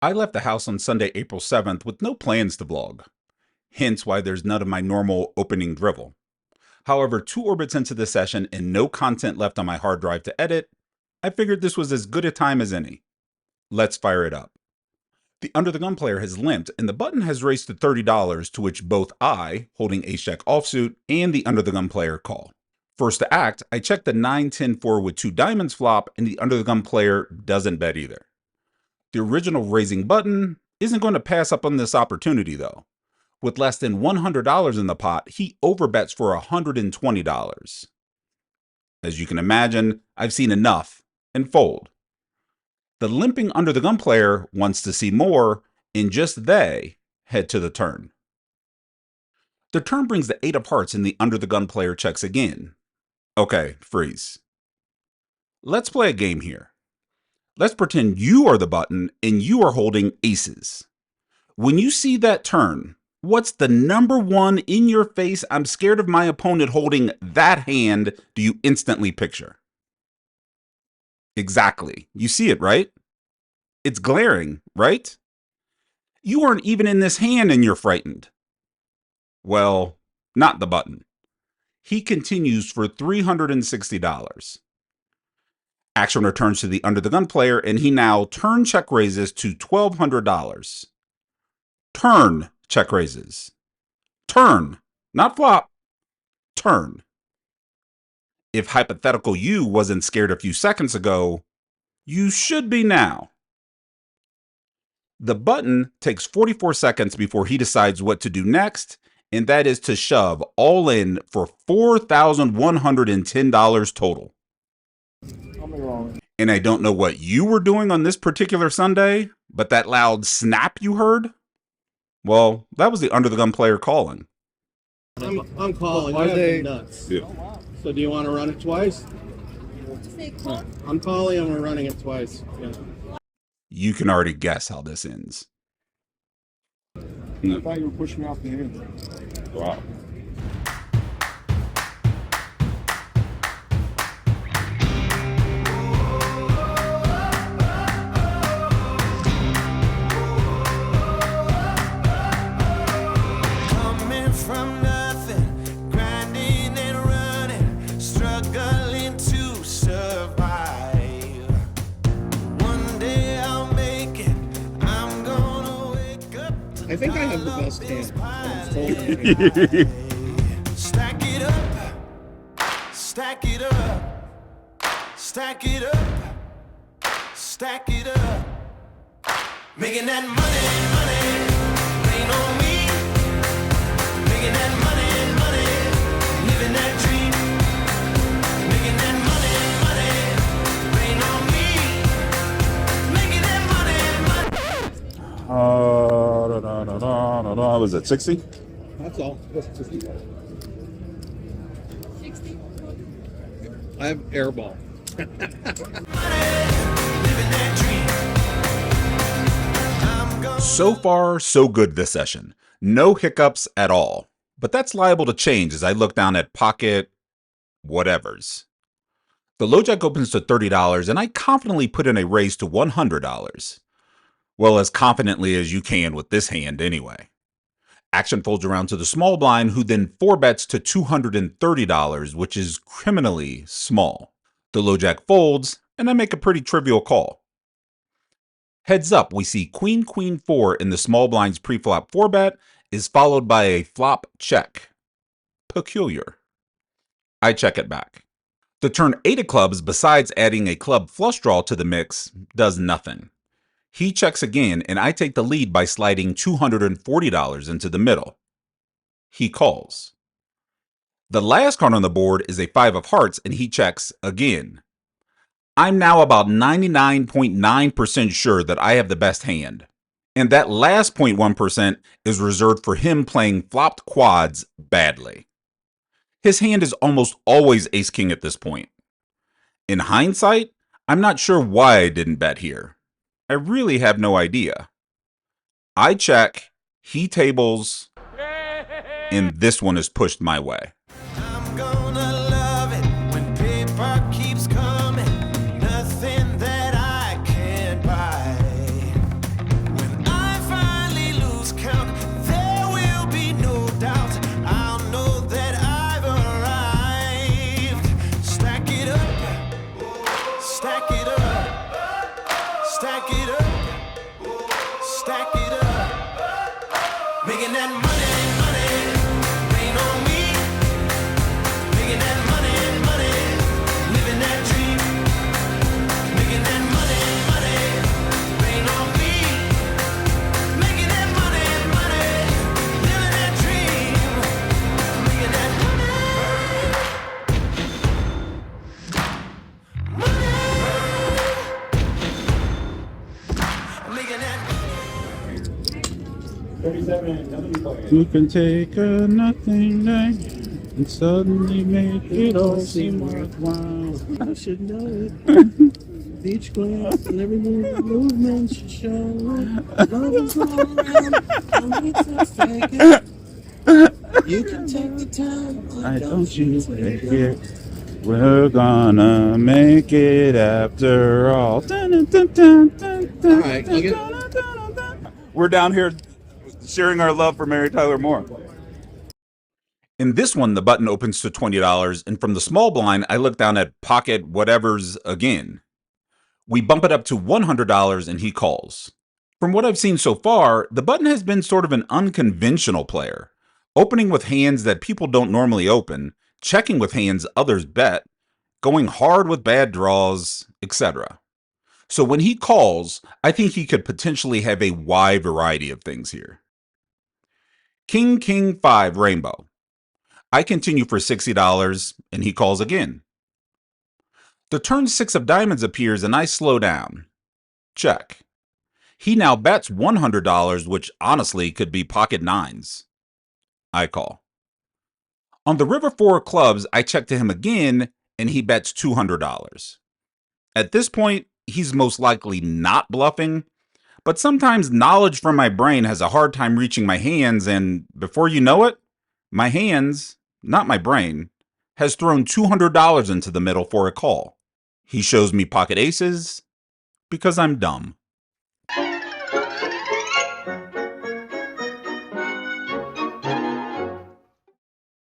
I left the house on Sunday, April 7th with no plans to vlog, hence why there's none of my normal opening drivel. However, 2 orbits into the session and no content left on my hard drive to edit, I figured this was as good a time as any. Let's fire it up. The Under the Gun player has limped and the button has raised to $30, to which both I, holding ace-jack offsuit, and the Under the Gun player call. First to act, I check the 9-10-4 with 2 diamonds flop, and the Under the Gun player doesn't bet either. The original raising button isn't going to pass up on this opportunity though. With less than $100 in the pot, he overbets for $120. As you can imagine, I've seen enough and fold. The limping Under the Gun player wants to see more, and just they head to the turn. The turn brings the 8 of hearts and the Under the Gun player checks again. Okay, freeze. Let's play a game here. Let's pretend you are the button and you are holding aces. When you see that turn, what's the number one in your face I'm scared of my opponent holding that hand do you instantly picture? Exactly. You see it, right? It's glaring, right? You aren't even in this hand and you're frightened. Well, not the button. He continues for $360. Action returns to the Under the Gun player, and he now turn check raises to $1,200. Turn check raises. Turn, not flop. Turn. If hypothetical you wasn't scared a few seconds ago, you should be now. The button takes 44 seconds before he decides what to do next, and that is to shove all in for $4,110 total. And I don't know what you were doing on this particular Sunday, but that loud snap you heard? Well, that was the Under the Gun player calling. I'm calling. Are they nuts? Yeah. So do you want to run it twice? I'm calling and we're running it twice. Yeah. You can already guess how this ends. I thought you were pushing me off the hand. Wow. From nothing, grinding and running, struggling to survive. One day I'll make it. I'm gonna wake up. I think I have the best hand. Stack it up, stack it up, stack it up, stack it up. Making that money, rain on me. Making that money, living that dream. Making that money, rain on me. Making that money. Was it 60? That's all. 60. I have airball. So far, so good this session. No hiccups at all. But that's liable to change as I look down at pocket whatevers. The low jack opens to $30 and I confidently put in a raise to $100. Well, as confidently as you can with this hand anyway. Action folds around to the small blind, who then 4-bets to $230, which is criminally small. The low jack folds and I make a pretty trivial call. Heads up, we see Queen, Queen 4 in the small blind's pre-flop 4-bet is followed by a flop check. Peculiar. I check it back. The turn 8 of clubs, besides adding a club flush draw to the mix, does nothing. He checks again, and I take the lead by sliding $240 into the middle. He calls. The last card on the board is a 5 of hearts, and he checks again. I'm now about 99.9% sure that I have the best hand. And that last 0.1% is reserved for him playing flopped quads badly. His hand is almost always ace-king at this point. In hindsight, I'm not sure why I didn't bet here. I really have no idea. I check, he tables, and this one is pushed my way. I'm gonna love it when paper keeps coming. Nothing that I can't buy. stack it up. Making that money, money, rain on me. Making that money, money, living that dream. Making that money, money, rain on me. Making that money, money, living that dream. Making that money, making that. 37, you can take a nothing day and suddenly make it all seem worthwhile. I should know it. Beach club and every movement should show it. Love is all around. Don't need to fake it. You can take the time. Why don't you take it? We're gonna make it after all. Alright, okay. We're down here sharing our love for Mary Tyler Moore. In this one, the button opens to $20, and from the small blind, I look down at pocket whatevers again. We bump it up to $100, and he calls. From what I've seen so far, the button has been sort of an unconventional player, opening with hands that people don't normally open, checking with hands others bet, going hard with bad draws, etc. So when he calls, I think he could potentially have a wide variety of things here. King, King, 5, Rainbow. I continue for $60, and he calls again. The turn 6 of diamonds appears, and I slow down. Check. He now bets $100, which honestly could be pocket 9s. I call. On the river 4 of clubs, I check to him again, and he bets $200. At this point, he's most likely not bluffing, but sometimes knowledge from my brain has a hard time reaching my hands, and before you know it, my hands, not my brain, has thrown $200 into the middle for a call. He shows me pocket aces because I'm dumb.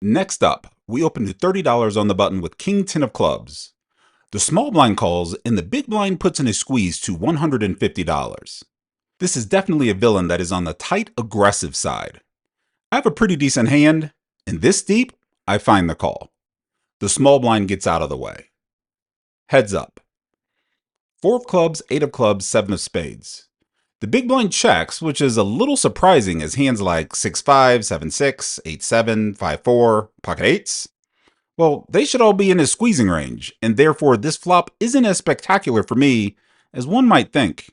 Next up, we open to $30 on the button with King 10 of clubs. The small blind calls, and the big blind puts in a squeeze to $150. This is definitely a villain that is on the tight, aggressive side. I have a pretty decent hand, and this deep, I find the call. The small blind gets out of the way. Heads up. 4 of clubs, 8 of clubs, 7 of spades. The big blind checks, which is a little surprising as hands like 6-5, 7-6, 8-7, 5-4, pocket 8s. Well, they should all be in his squeezing range, and therefore this flop isn't as spectacular for me as one might think.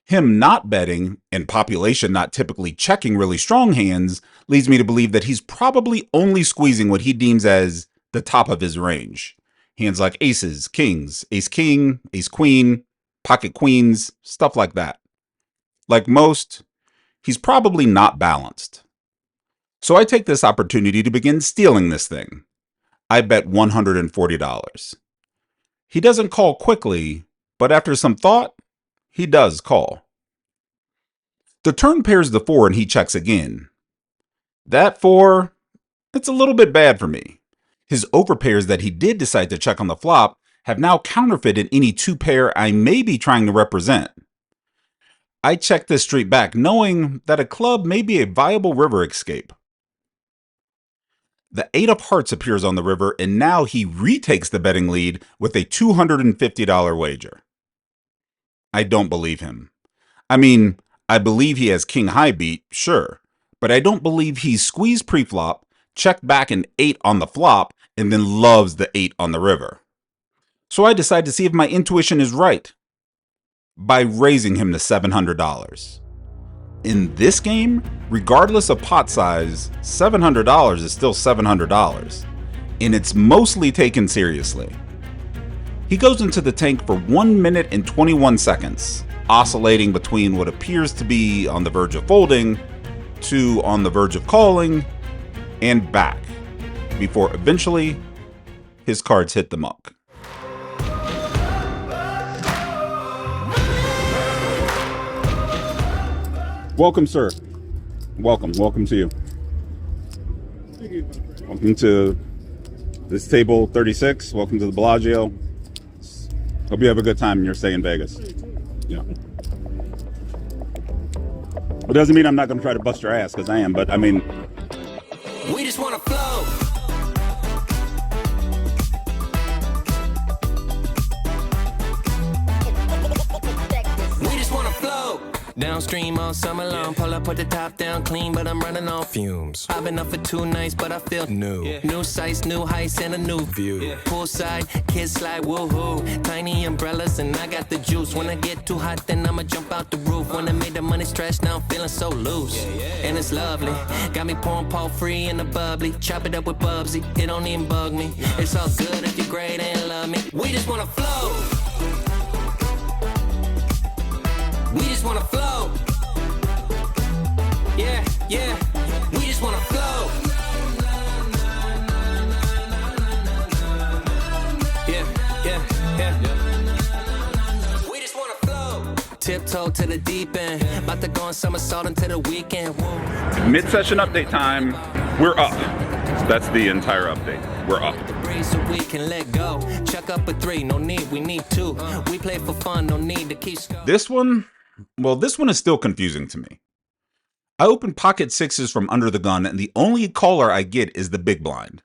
Him not betting, and population not typically checking really strong hands, leads me to believe that he's probably only squeezing what he deems as the top of his range. Hands like aces, kings, ace-king, ace-queen, pocket queens, stuff like that. Like most, he's probably not balanced. So I take this opportunity to begin stealing this thing. I bet $140. He doesn't call quickly, but after some thought, he does call. The turn pairs the 4 and he checks again. That 4, it's a little bit bad for me. His overpairs that he did decide to check on the flop have now counterfeited any 2 pair I may be trying to represent. I check this straight back knowing that a club may be a viable river escape. The 8 of hearts appears on the river, and now he retakes the betting lead with a $250 wager. I don't believe him. I mean, I believe he has king high beat, sure, but I don't believe he's squeezed preflop, checked back an 8 on the flop, and then loves the 8 on the river. So I decide to see if my intuition is right by raising him to $700. In this game, regardless of pot size, $700 is still $700, and it's mostly taken seriously. He goes into the tank for 1 minute and 21 seconds, oscillating between what appears to be on the verge of folding to on the verge of calling and back, before eventually his cards hit the muck. Welcome, sir. Welcome to you. Welcome to this table 36. Welcome to the Bellagio. Hope you have a good time in your stay in Vegas. Yeah. It doesn't mean I'm not going to try to bust your ass, because I am, but I mean... We just wanna flow. We just wanna flow. Downstream all summer long, pull up, put the top down clean, but I'm running on fumes. I've been up for 2 nights, but I feel new. New sights, new heights, and a new view. Poolside, kids slide, woohoo. Tiny umbrellas, and I got the juice. When I get too hot, then I'ma jump out the roof. When I made the money stretch, now I'm feeling so loose. And it's lovely. Got me pouring Paul free in the bubbly. Chop it up with Bubsy, it don't even bug me. It's all good if you're great and love me. We just wanna flow. We just wanna flow. Yeah, yeah. We just wanna flow. Yeah, yeah, yeah. We just wanna flow. Tiptoe to the deep end. About to go on somersault into the weekend. Whoa. Mid-session update time. We're up. That's the entire update. We're up. So we can let go. Chuck up a 3, no need, we need 2. We play for fun, no need to keep score. This one is still confusing to me. I open pocket 6s from under the gun, and the only caller I get is the big blind.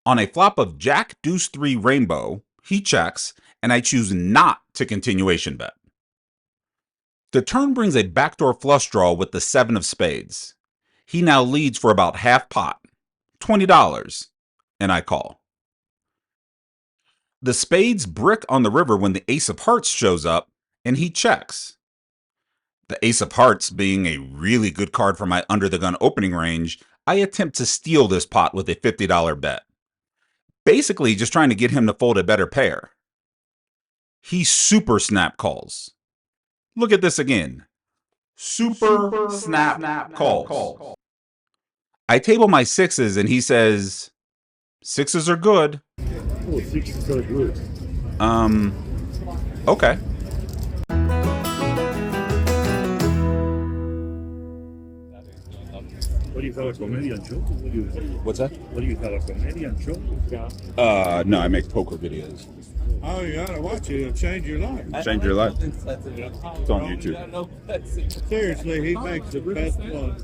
On a flop of Jack, Deuce 3 Rainbow, he checks, and I choose not to continuation bet. The turn brings a backdoor flush draw with the 7 of spades. He now leads for about half pot, $20, and I call. The spades brick on the river when the ace of hearts shows up, and he checks. The ace of hearts being a really good card for my under the gun opening range, I attempt to steal this pot with a $50 bet. Basically just trying to get him to fold a better pair. He super snap calls. Look at this again. Super snap calls. I table my 6s and he says, 6s are good. Oh, 6s are good. Okay. What do you call a comedian show? What's that? What do you call a comedian show? No, I make poker videos. Oh, you gotta watch it. It'll change your life. Change your life. It's on YouTube. Seriously, he makes the best one.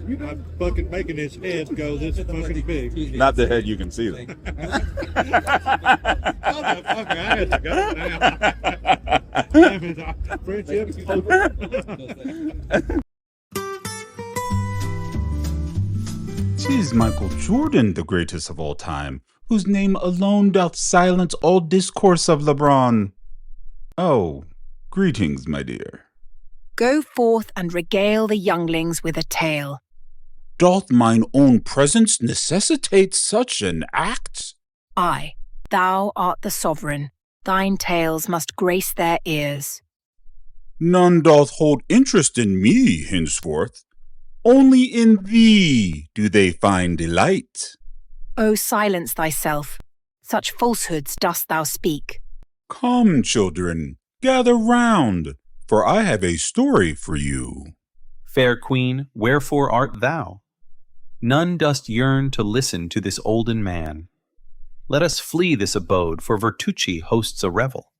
I'm fucking making his head go this fucking big. Not the head you can see, though. Motherfucker, I had to go now. Damn it, friendship. Tis Michael Jordan, the greatest of all time, whose name alone doth silence all discourse of LeBron. Oh, greetings, my dear. Go forth and regale the younglings with a tale. Doth mine own presence necessitate such an act? Aye, thou art the sovereign. Thine tales must grace their ears. None doth hold interest in me henceforth. Only in thee do they find delight. O silence thyself. Such falsehoods dost thou speak. Come, children, gather round, for I have a story for you. Fair queen, wherefore art thou? None dost yearn to listen to this olden man. Let us flee this abode, for Vertucci hosts a revel.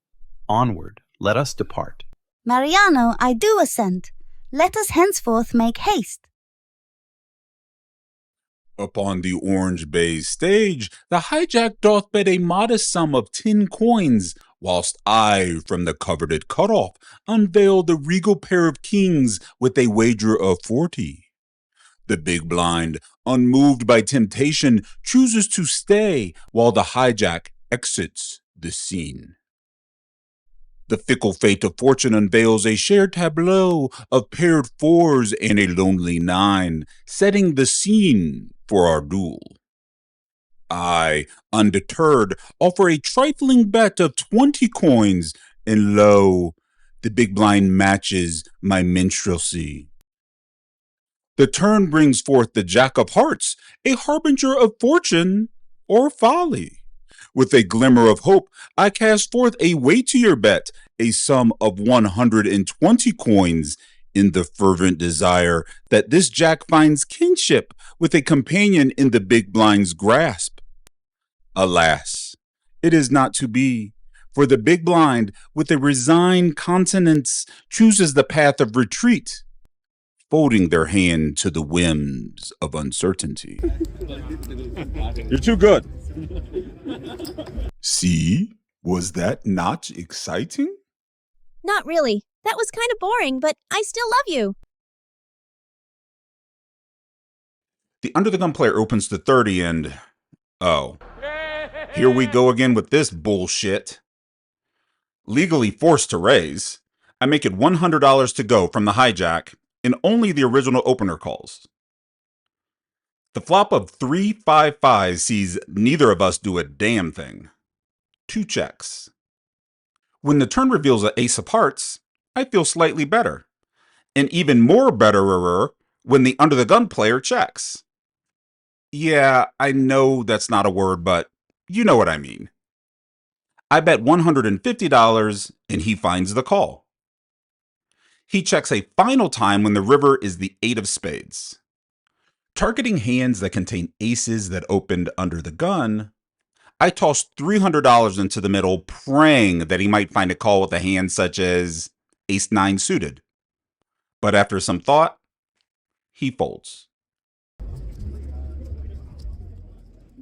Onward, let us depart. Mariano, I do assent. Let us henceforth make haste. Upon the Orange Bay stage, the hijack doth bet a modest sum of 10 coins, whilst I, from the coveted cutoff, unveil the regal pair of kings with a wager of 40. The big blind, unmoved by temptation, chooses to stay while the hijack exits the scene. The fickle fate of fortune unveils a shared tableau of paired 4s and a lonely 9, setting the scene for our duel. I, undeterred, offer a trifling bet of 20 coins, and lo, the big blind matches my minstrelsy. The turn brings forth the Jack of Hearts, a harbinger of fortune or folly. With a glimmer of hope, I cast forth a weightier bet, a sum of 120 coins, in the fervent desire that this Jack finds kinship with a companion in the big blind's grasp. Alas, it is not to be, for the big blind, with a resigned countenance, chooses the path of retreat folding their hand to the whims of uncertainty. You're too good. See? Was that not exciting? Not really. That was kind of boring, but I still love you. The under the gun player opens to 30 and... oh. Here we go again with this bullshit. Legally forced to raise, I make it $100 to go from the hijack, and only the original opener calls. The flop of 3-5-5 sees neither of us do a damn thing. 2 checks. When the turn reveals an ace of hearts, I feel slightly better. And even more betterer when the under the gun player checks. Yeah, I know that's not a word, but you know what I mean. I bet $150 and he finds the call. He checks a final time when the river is the 8 of spades. Targeting hands that contain aces that opened under the gun, I toss $300 into the middle, praying that he might find a call with a hand such as ace-9 suited. But after some thought, he folds.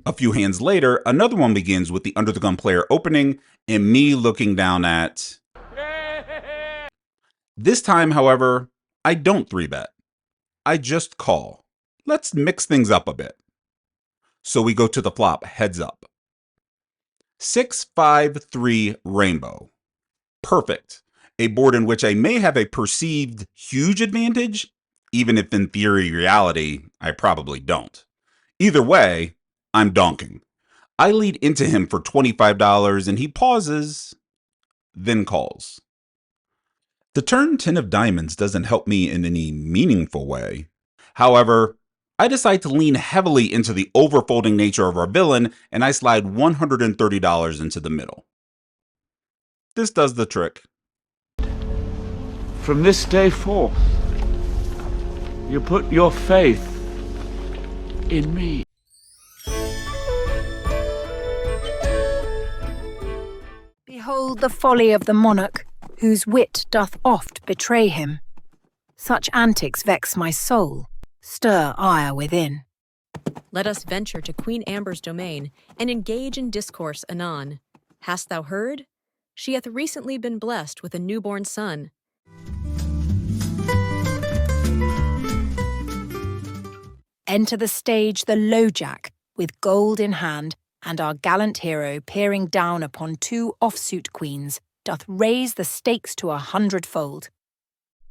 A few hands later, another one begins with the under the gun player opening and me looking down at... This time, however, I don't 3-bet. I just call. Let's mix things up a bit. So we go to the flop, heads up. 6-5-3 rainbow. Perfect. A board in which I may have a perceived huge advantage, even if in theory, reality, I probably don't. Either way, I'm donking. I lead into him for $25 and he pauses, then calls. The turn 10 of diamonds doesn't help me in any meaningful way. However, I decide to lean heavily into the overfolding nature of our villain and I slide $130 into the middle. This does the trick. From this day forth, you put your faith in me. Behold the folly of the monarch, whose wit doth oft betray him. Such antics vex my soul, stir ire within. Let us venture to Queen Amber's domain, and engage in discourse anon. Hast thou heard? She hath recently been blessed with a newborn son. Enter the stage the LoJack, with gold in hand, and our gallant hero peering down upon 2 offsuit queens, doth raise the stakes to 100-fold.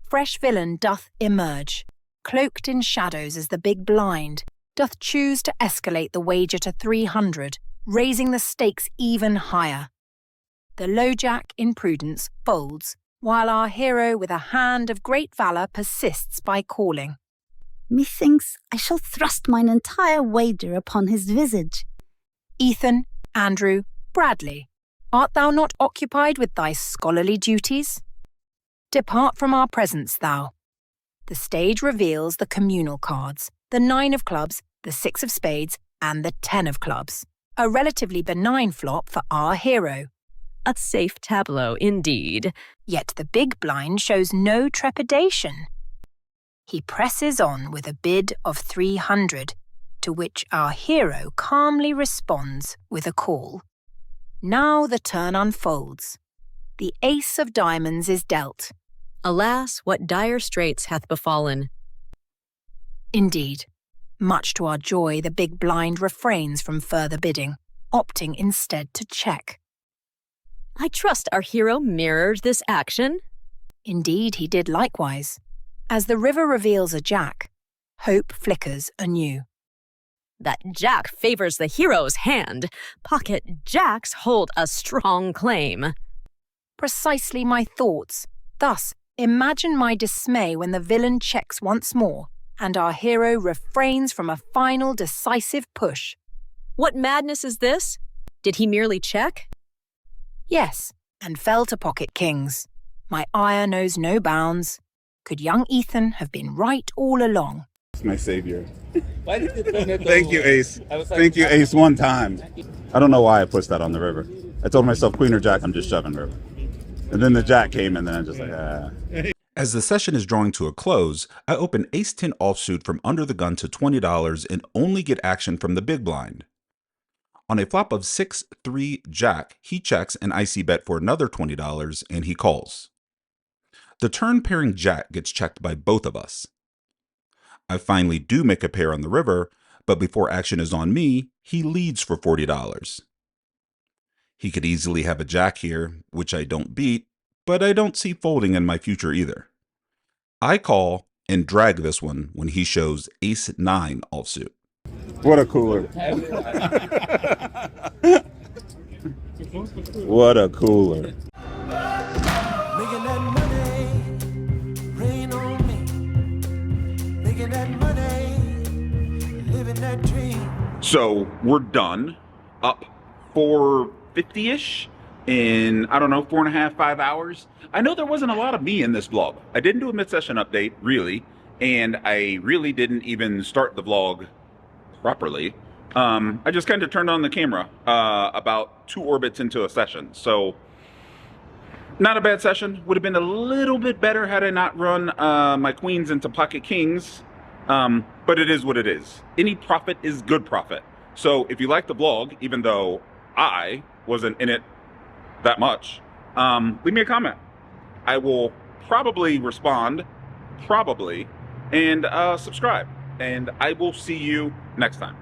Fresh villain doth emerge, cloaked in shadows as the big blind, doth choose to escalate the wager to 300, raising the stakes even higher. The LoJack in prudence folds, while our hero with a hand of great valour persists by calling. Methinks I shall thrust mine entire wager upon his visage. Ethan, Andrew, Bradley, art thou not occupied with thy scholarly duties? Depart from our presence, thou. The stage reveals the communal cards, the 9 of clubs, the 6 of spades, and the 10 of clubs. A relatively benign flop for our hero. A safe tableau, indeed. Yet the big blind shows no trepidation. He presses on with a bid of 300, to which our hero calmly responds with a call. Now the turn unfolds. The ace of diamonds is dealt. Alas, what dire straits hath befallen. Indeed, much to our joy, the big blind refrains from further bidding, opting instead to check. I trust our hero mirrored this action. Indeed, he did likewise. As the river reveals a jack, hope flickers anew. That jack favors the hero's hand. Pocket jacks hold a strong claim. Precisely my thoughts. Thus, imagine my dismay when the villain checks once more, and our hero refrains from a final decisive push. What madness is this? Did he merely check? Yes, and fell to pocket kings. My ire knows no bounds. Could young Ethan have been right all along? It's my savior. Why did you bring it? Thank you, Ace. Thank you, Ace, one time. I don't know why I pushed that on the river. I told myself, Queen or Jack, I'm just shoving river. And then the Jack came, and then I'm just like, ah. As the session is drawing to a close, I open ace-10 offsuit from under the gun to $20 and only get action from the big blind. On a flop of 6-3 jack, he checks and I see bet for another $20 and he calls. The turn pairing jack gets checked by both of us. I finally do make a pair on the river, but before action is on me, he leads for $40. He could easily have a jack here, which I don't beat, but I don't see folding in my future either. I call and drag this one when he shows ace-9 offsuit. What a cooler. What a cooler. Making that money rain on me. Making that money, living that dream. So we're done, up 450-ish in, I don't know, 4.5, 5 hours. I know there wasn't a lot of me in this vlog. I didn't do a mid-session update, really, and I really didn't even start the vlog properly. I just kind of turned on the camera about 2 orbits into a session. So not a bad session. Would have been a little bit better had I not run my queens into pocket kings. But it is what it is. Any profit is good profit. So if you like the vlog, even though I wasn't in it that much, leave me a comment. I will probably respond, and subscribe. And I will see you next time.